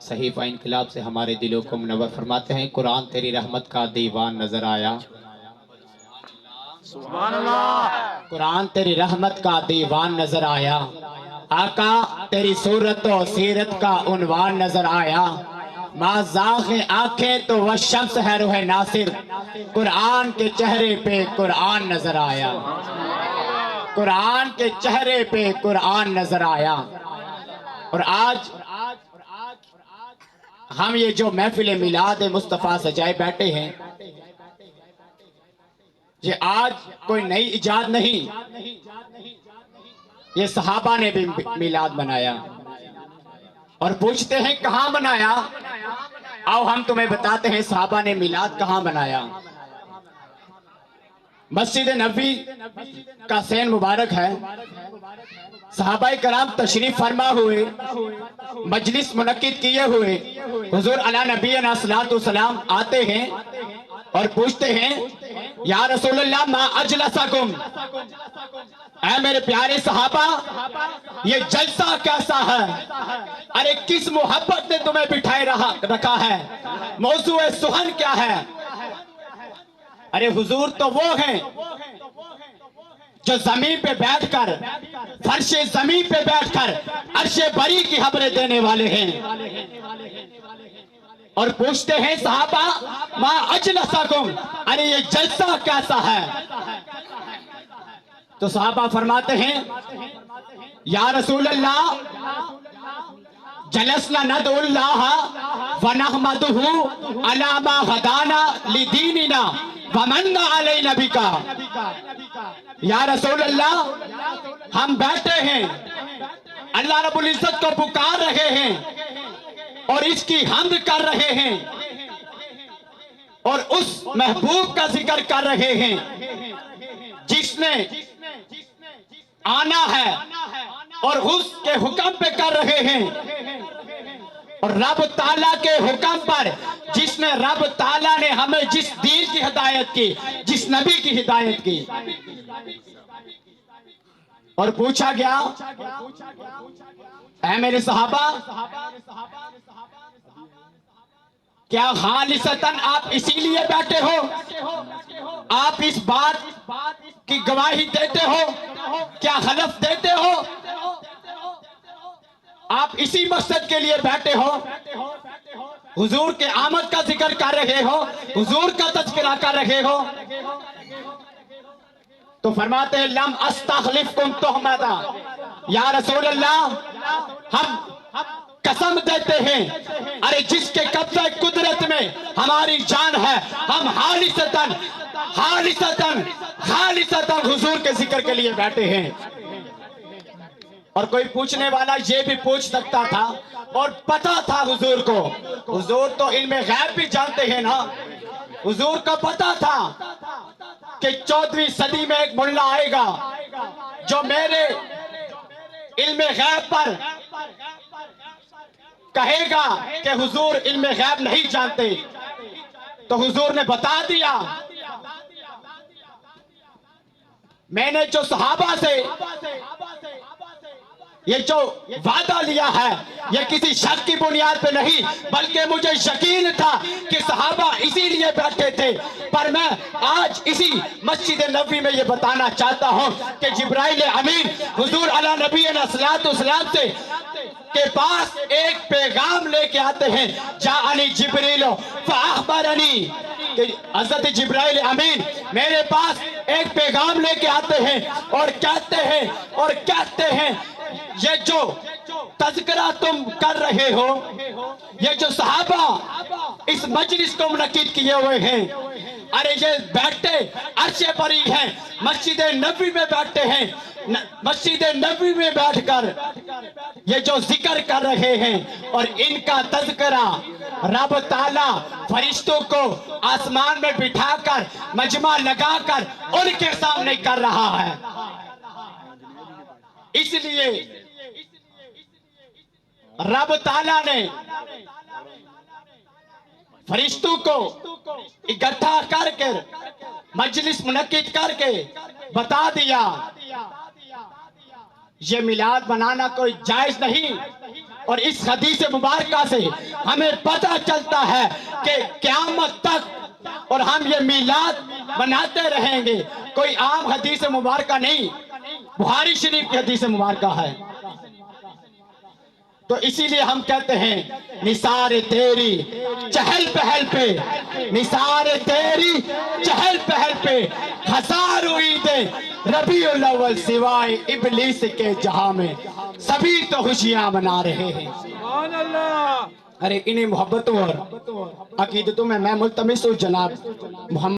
सहीफा इनकलाब से हमारे दिलों को मुनव्वर फरमाते हैं। कुरान तेरी रहमत का दीवान नजर आया, सुभान अल्लाह। कुरान तेरी रहमत का दीवान नजर आया, आका तेरी सूरत और सीरत का उन्वान नजर आया। माज़ाक़ आंखें तो वह शम्स है रूह नासिर, कुरान के चेहरे पे कुरान नजर आया, कुरान के चेहरे पे कुरान नजर आया। और आज हम ये जो महफिल मिलाद मुस्तफ़ा सजाए बैठे हैं, ये आज कोई नई इजाद नहीं, ये सहाबा ने भी मिलाद बनाया। और पूछते हैं कहाँ बनाया? आओ हम तुम्हें बताते हैं सहाबा ने मिलाद कहाँ बनाया। मस्जिद नबी का सैन मुबारक है, सहाबाए कराम तशरीफ फरमा हुए, मजलिस मुनक्किद किए हुए, हुजूर अला नबी अलैहिस्सलातु वस्सलाम आते हैं और पूछते हैं या रसूलल्लाह मा अजलसकुम, ऐ मेरे प्यारे सहाबा ये जलसा कैसा है? अरे किस मोहब्बत ने तुम्हें बिठाए रखा है? मौजू सुहन क्या है? अरे हुजूर तो वो हैं जो जमीन पे बैठकर, फर्शे जमीन पे बैठकर अर्शे बरी की खबरें देने वाले हैं। और पूछते हैं सहाबा मा अजलसकुम, अरे ये जलसा कैसा है? तो सहाबा फरमाते हैं या रसूल अल्लाह जलसना नदउल्लाह व नहमदुहु अला मा हदाना लिदीनिना व मन्ना अलैना बिका। या रसूल अल्लाह हम बैठे हैं, अल्लाह रब्बुल इज्जत को पुकार रहे हैं और इसकी हम्द कर रहे हैं और उस महबूब का जिक्र कर रहे हैं जिसने आना है और उसके हुक्म पे कर रहे हैं। और रब ताला के हुक्म पर जिसने, रब ताला ने हमें जिस दीन की हिदायत की, जिस नबी की हिदायत की। और पूछा गया ऐ मेरे सहाबा क्या खालिसतन आप इसीलिए बैठे हो? आप इस बात की गवाही देते हो? क्या हलफ देते हो? आप इसी मकसद के लिए बैठे हो? हुजूर के आमद का जिक्र कर रहे हो, हुजूर का तज़किरा कर रहे हो। तो फरमाते हैं लम अस्तखलिफकुम तुहमदा, या रसूल अल्लाह हम कसम देते हैं, अरे जिसके कब्ज़े कुदरत में हमारी जान है, हम हालिसतन हालिसतन हालिसतन हुजूर के जिक्र के लिए बैठे हैं। और कोई पूछने वाला ये भी पूछ सकता था और पता था हुजूर को, हुजूर तो इल्मे गैब भी जानते हैं ना, हुजूर को पता था कि 14वीं सदी में एक मुल्ला आएगा जो मेरे इल्मे गैब पर कहेगा कि हुजूर इल्मे गैब नहीं जानते। तो हुजूर ने बता दिया, मैंने जो सहाबा से ये जो वादा लिया है ये किसी शक की बुनियाद पे नहीं, बल्कि मुझे यकीन था कि सहाबा इसीलिए बैठे थे। पर मैं आज इसी मस्जिद नबी में ये बताना चाहता हूँ कि जिब्राइल अमीन हुजूर अला नबी अलैहिस्सलातु वस्सलाम से के पास एक पैगाम लेके आते हैं, जाअनी जिब्रील फअखबरनी, कि हज़रत जिब्राइल अमीन मेरे पास एक पैगाम लेके आते हैं और कहते हैं ये जो तज़किरा तुम कर रहे हो, ये जो सहाबा इस मजलिस को मुनक्किद किए हुए हैं, अरे ये बैठते अर्शे बरी हैं, मस्जिद नबी में बैठते हैं, मस्जिद नबी में बैठकर ये जो जिक्र कर रहे हैं और इनका तज़किरा रब ताला फरिश्तों को आसमान में बिठाकर मजमा लगाकर उनके सामने कर रहा है। इसलिए रब ताला ने फरिश्तों को इकट्ठा करके मजलिस मुनक्किद करके बता दिया ये मिलाद बनाना कोई जायज नहीं, और इस हदीस मुबारक से हमें पता चलता है कि क़यामत तक और हम ये मीलाद मनाते रहेंगे। कोई आम हदीस मुबारक नहीं, बुखारी शरीफ की हदीस मुबारक है। तो इसीलिए हम कहते हैं निसार तेरी चहल पहल पे, निसार तेरी चहल पहल पे हजारों ईदें रबीउल अव्वल सिवाय इबलीस के जहां में सभी तो खुशियां मना रहे हैं। अरे इन्हीं मोहब्बतों और अकीदतों में मैं मुल्तमिस हूं जनाब मोहम्मद